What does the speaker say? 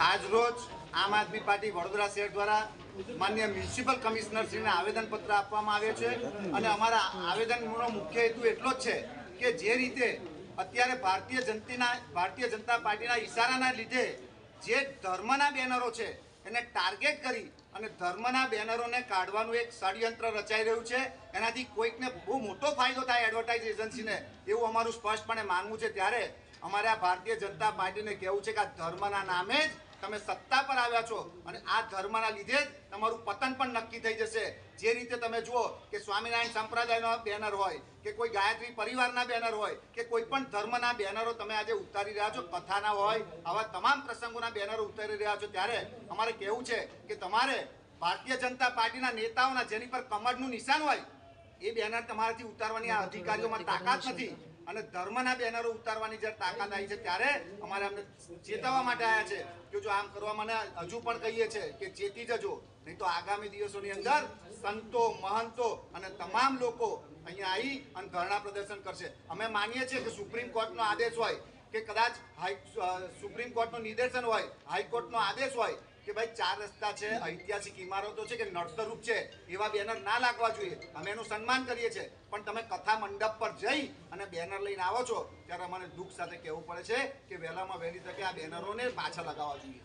આજરોજ આમ આદમી પાર્ટી વડોદરા શહેર દ્વારા માન્ય મ્યુનિસિપલ કમિશનરશ્રીને આવેદનપત્ર આપવામાં આવે છે અને અમારા આવેદનનો મુખ્ય હેતુ એટલો જ છે કે જે રીતે અત્યારે ભારતીય જનતા પાર્ટીના ઈશારાના લીધે જે ધર્મના બેનરો છે એને ટાર્ગેટ કરી અને ધર્મના બેનરોને કાઢવાનું એક ષડયંત્ર રચાઈ રહ્યું છે। એનાથી કોઈકને બહુ મોટો ફાયદો થાય એડવર્ટાઇઝ એજન્સીને, એવું અમારું સ્પષ્ટપણે માનવું છે। ત્યારે અમારે આ ભારતીય જનતા પાર્ટીને કહેવું છે કે આ ધર્મના નામે જ તમે સત્તા પર આવ્યા છો અને આ ધર્મના લીધે જ તમારું પતન પણ નક્કી થઈ જશે। જે રીતે તમે જુઓ કે સ્વામિનારાયણ સંપ્રદાયનો બેનર હોય કે કોઈ ગાયત્રી પરિવારના બેનર હોય કે કોઈ પણ ધર્મના બેનરો તમે આજે ઉતારી રહ્યા છો, કથાના હોય, આવા તમામ પ્રસંગોના બેનરો ઉતારી રહ્યા છો। ત્યારે અમારે કહેવું છે કે તમારે ભારતીય જનતા પાર્ટીના નેતાઓના જેની પર કમળનું નિશાન હોય એ બેનર તમારાથી ઉતારવાની આ અધિકારીઓમાં તાકાત નથી અને ધર્મના બેનરો ઉતારવાની જ્યારે તાકાત આવી છે ત્યારે અમારે અમને ચેતવવા માટે આવ્યા છે કે જો આમ કરવા મને હજુ પણ કહીએ છીએ કે ચેતી જજો, નહીં તો આગામી દિવસોની અંદર સંતો, મહંતો અને તમામ લોકો અહીંયા આવી અને ધરણા પ્રદર્શન કરશે। અમે માનીએ છીએ કે સુપ્રીમ કોર્ટનો આદેશ હોય કે કદાચ સુપ્રીમ કોર્ટનો નિર્દેશન હોય, હાઈકોર્ટનો આદેશ હોય કે ભાઈ 4 રસ્તા છે, ઐતિહાસિક ઇમારતો છે કે નડતરરૂપ છે, એવા બેનર ના લાગવા જોઈએ। અમે એનું સન્માન કરીએ છીએ, પણ તમે કથા મંડપ પર જઈ અને બેનર લઈને આવો છો ત્યારે અમને દુઃખ સાથે કહેવું પડે છે કે વહેલામાં વહેલી તકે આ બેનરોને પાછા લગાવવા જોઈએ।